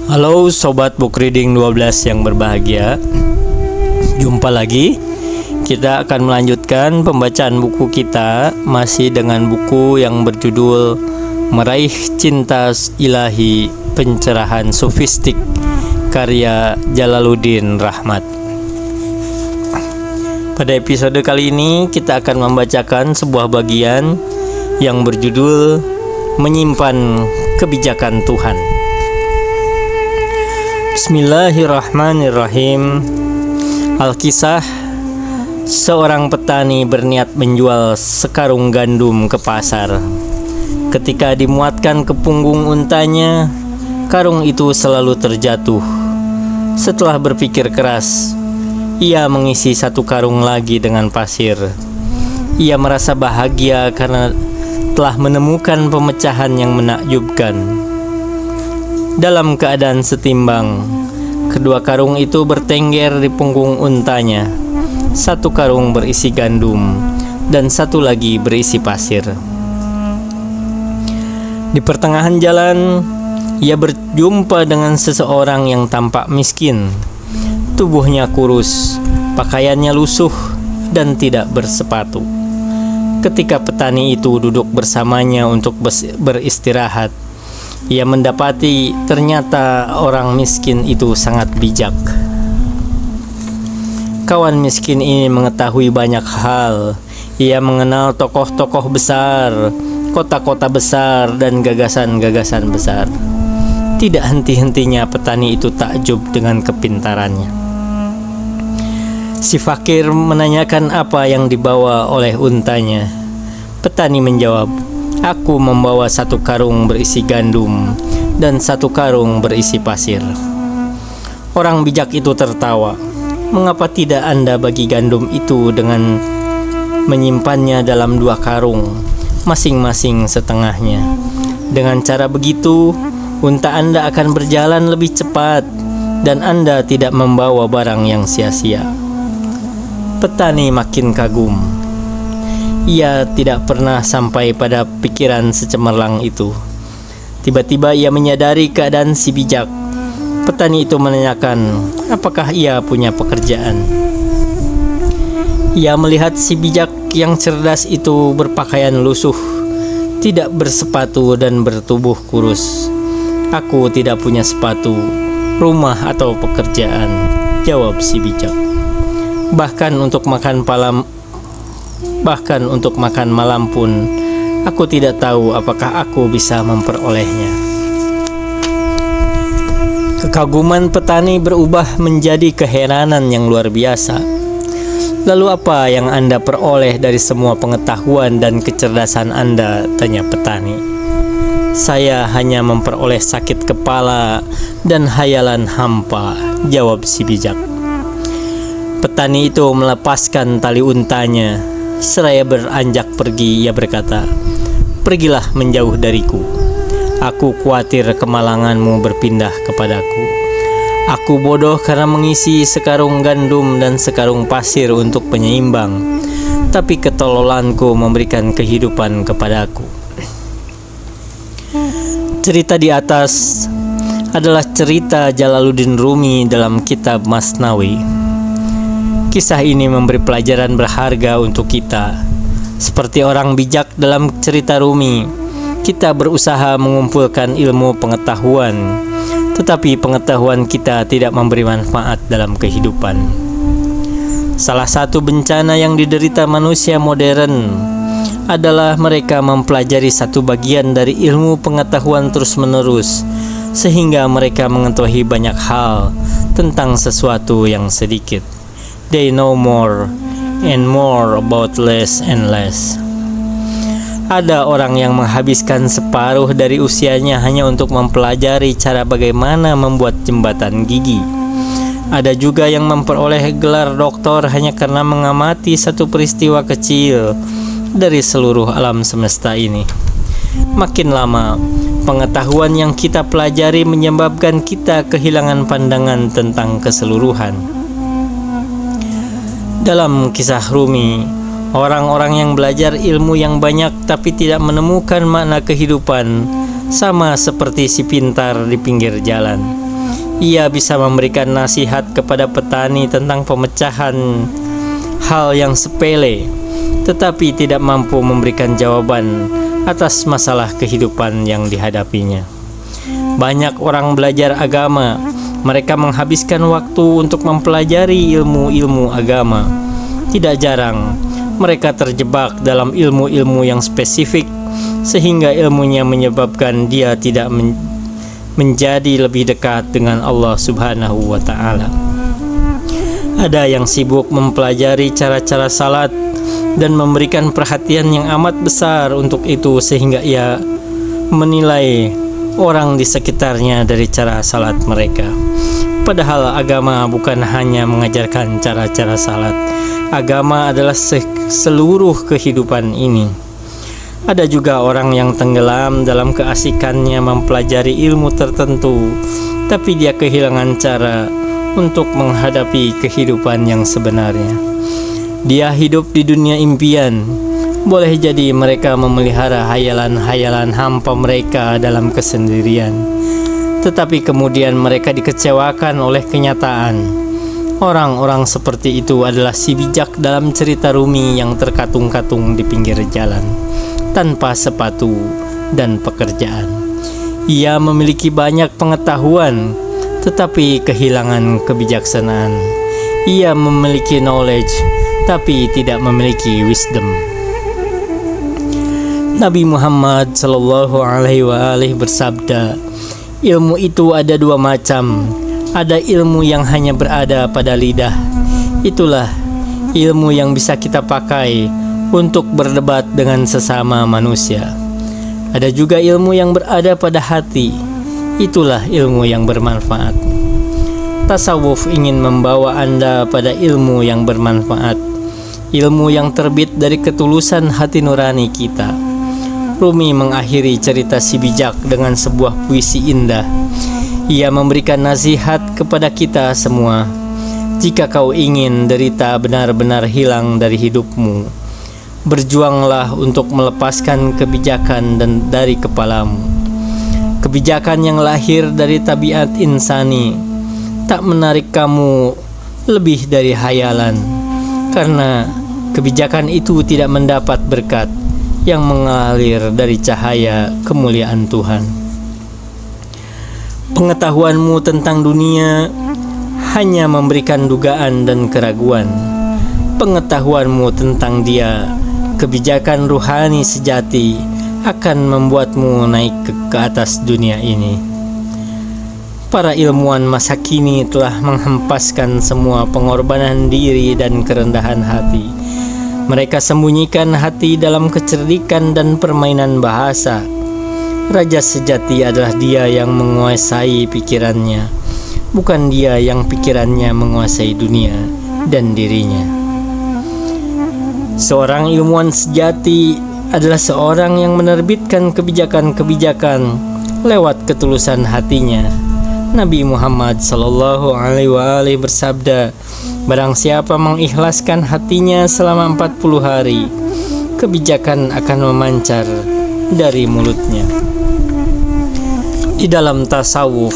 Halo Sobat Book Reading 12 yang berbahagia. Jumpa lagi. Kita akan melanjutkan pembacaan buku kita, masih dengan buku yang berjudul Meraih Cinta Ilahi, Pencerahan Sofistik, karya Jalaluddin Rahmat. Pada episode kali ini kita akan membacakan sebuah bagian yang berjudul Menyimpan Kebijakan Tuhan. Bismillahirrahmanirrahim. Alkisah, seorang petani berniat menjual sekarung gandum ke pasar. Ketika dimuatkan ke punggung untanya, karung itu selalu terjatuh. Setelah berpikir keras, ia mengisi satu karung lagi dengan pasir. Ia merasa bahagia karena telah menemukan pemecahan yang menakjubkan. Dalam keadaan setimbang, kedua karung itu bertengger di punggung untanya. Satu karung berisi gandum dan satu lagi berisi pasir. Di pertengahan jalan, ia berjumpa dengan seseorang yang tampak miskin. Tubuhnya kurus, pakaiannya lusuh, dan tidak bersepatu. Ketika petani itu duduk bersamanya untuk beristirahat, ia mendapati ternyata orang miskin itu sangat bijak. Kawan miskin ini mengetahui banyak hal. Ia mengenal tokoh-tokoh besar, kota-kota besar, dan gagasan-gagasan besar. Tidak henti-hentinya petani itu takjub dengan kepintarannya. Si fakir menanyakan apa yang dibawa oleh untanya. Petani menjawab, "Aku membawa satu karung berisi gandum dan satu karung berisi pasir." Orang bijak itu tertawa. "Mengapa tidak Anda bagi gandum itu dengan menyimpannya dalam dua karung, masing-masing setengahnya? Dengan cara begitu, unta Anda akan berjalan lebih cepat dan Anda tidak membawa barang yang sia-sia." Petani makin kagum. Ia tidak pernah sampai pada pikiran secemerlang itu. Tiba-tiba ia menyadari keadaan si bijak. Petani itu menanyakan, apakah ia punya pekerjaan. Ia melihat si bijak yang cerdas itu berpakaian lusuh, tidak bersepatu dan bertubuh kurus. "Aku tidak punya sepatu, rumah atau pekerjaan," jawab si bijak. Bahkan untuk makan malam pun, aku tidak tahu apakah aku bisa memperolehnya. Kekaguman petani berubah menjadi keheranan yang luar biasa. "Lalu apa yang Anda peroleh dari semua pengetahuan dan kecerdasan Anda?" tanya petani. "Saya hanya memperoleh sakit kepala dan hayalan hampa," jawab si bijak. Petani itu melepaskan tali untanya. Seraya beranjak pergi, ia berkata, "Pergilah menjauh dariku. Aku khawatir kemalanganmu berpindah kepadaku. Aku bodoh karena mengisi sekarung gandum dan sekarung pasir untuk penyeimbang, tapi ketololanku memberikan kehidupan kepadaku." Cerita di atas adalah cerita Jalaluddin Rumi dalam kitab Masnawi. Kisah ini memberi pelajaran berharga untuk kita. Seperti orang bijak dalam cerita Rumi, kita berusaha mengumpulkan ilmu pengetahuan, tetapi pengetahuan kita tidak memberi manfaat dalam kehidupan. Salah satu bencana yang diderita manusia modern adalah mereka mempelajari satu bagian dari ilmu pengetahuan terus-menerus, sehingga mereka mengetahui banyak hal tentang sesuatu yang sedikit. They know more and more about less and less. Ada orang yang menghabiskan separuh dari usianya hanya untuk mempelajari cara bagaimana membuat jembatan gigi. Ada juga yang memperoleh gelar doktor hanya karena mengamati satu peristiwa kecil dari seluruh alam semesta ini. Makin lama, pengetahuan yang kita pelajari menyebabkan kita kehilangan pandangan tentang keseluruhan. Dalam kisah Rumi, orang-orang yang belajar ilmu yang banyak tapi tidak menemukan makna kehidupan sama seperti si pintar di pinggir jalan. Ia bisa memberikan nasihat kepada petani tentang pemecahan hal yang sepele, tetapi tidak mampu memberikan jawaban atas masalah kehidupan yang dihadapinya. Banyak orang belajar agama, mereka menghabiskan waktu untuk mempelajari ilmu-ilmu agama. Tidak jarang mereka terjebak dalam ilmu-ilmu yang spesifik, sehingga ilmunya menyebabkan dia tidak menjadi lebih dekat dengan Allah Subhanahu wa Ta'ala. Ada yang sibuk mempelajari cara-cara salat dan memberikan perhatian yang amat besar untuk itu, sehingga ia menilai orang di sekitarnya dari cara salat mereka. Padahal agama bukan hanya mengajarkan cara-cara salat. Agama adalah seluruh kehidupan ini. Ada juga orang yang tenggelam dalam keasikannya mempelajari ilmu tertentu, tapi dia kehilangan cara untuk menghadapi kehidupan yang sebenarnya. Dia hidup di dunia impian. Boleh jadi mereka memelihara hayalan-hayalan hampa mereka dalam kesendirian, tetapi kemudian mereka dikecewakan oleh kenyataan. Orang-orang seperti itu adalah si bijak dalam cerita Rumi yang terkatung-katung di pinggir jalan, tanpa sepatu dan pekerjaan. Ia memiliki banyak pengetahuan, tetapi kehilangan kebijaksanaan. Ia memiliki knowledge, tapi tidak memiliki wisdom. Nabi Muhammad SAW bersabda, ilmu itu ada dua macam. Ada ilmu yang hanya berada pada lidah. Itulah ilmu yang bisa kita pakai untuk berdebat dengan sesama manusia. Ada juga ilmu yang berada pada hati. Itulah ilmu yang bermanfaat. Tasawuf ingin membawa Anda pada ilmu yang bermanfaat, ilmu yang terbit dari ketulusan hati nurani kita. Rumi mengakhiri cerita si bijak dengan sebuah puisi indah. Ia memberikan nasihat kepada kita semua. Jika kau ingin derita benar-benar hilang dari hidupmu, berjuanglah untuk melepaskan kebijakan dan dari kepalamu. Kebijakan yang lahir dari tabiat insani tak menarik kamu lebih dari hayalan, karena kebijakan itu tidak mendapat berkat yang mengalir dari cahaya kemuliaan Tuhan. Pengetahuanmu tentang dunia hanya memberikan dugaan dan keraguan. Pengetahuanmu tentang Dia, kebijakan ruhani sejati, akan membuatmu naik ke atas dunia ini. Para ilmuwan masa kini telah menghempaskan semua pengorbanan diri dan kerendahan hati. Mereka sembunyikan hati dalam kecerdikan dan permainan bahasa. Raja sejati adalah dia yang menguasai pikirannya, bukan dia yang pikirannya menguasai dunia dan dirinya. Seorang ilmuwan sejati adalah seorang yang menerbitkan kebijakan-kebijakan lewat ketulusan hatinya. Nabi Muhammad SAW bersabda, barang siapa mengikhlaskan hatinya selama 40 hari, kebijakan akan memancar dari mulutnya. Di dalam tasawuf,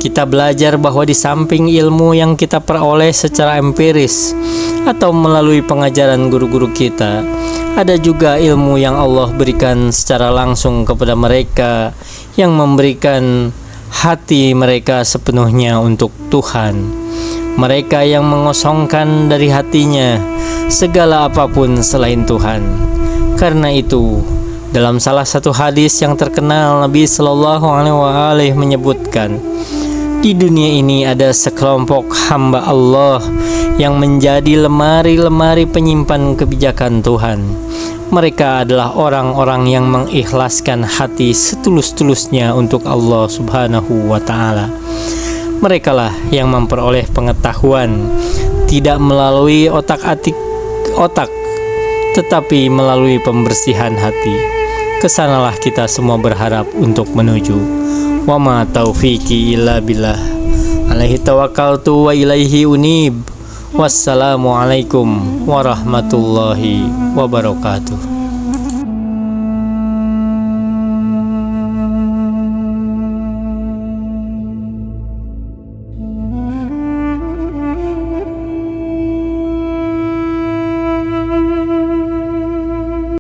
kita belajar bahwa di samping ilmu yang kita peroleh secara empiris atau melalui pengajaran guru-guru kita, ada juga ilmu yang Allah berikan secara langsung kepada mereka yang memberikan hati mereka sepenuhnya untuk Tuhan. Mereka yang mengosongkan dari hatinya segala apapun selain Tuhan. Karena itu, dalam salah satu hadis yang terkenal, Nabi SAW menyebutkan, di dunia ini ada sekelompok hamba Allah yang menjadi lemari-lemari penyimpan kebijakan Tuhan. Mereka adalah orang-orang yang mengikhlaskan hati setulus-tulusnya untuk Allah Subhanahu wa Ta'ala. Merekalah yang memperoleh pengetahuan tidak melalui otak-atik otak, tetapi melalui pembersihan hati. Kesanalah kita semua berharap untuk menuju. Wa ma taufiqi illa billah. Alaihi tawakkaltu wa ilaihi unib. Wassalamualaikum warahmatullahi wabarakatuh.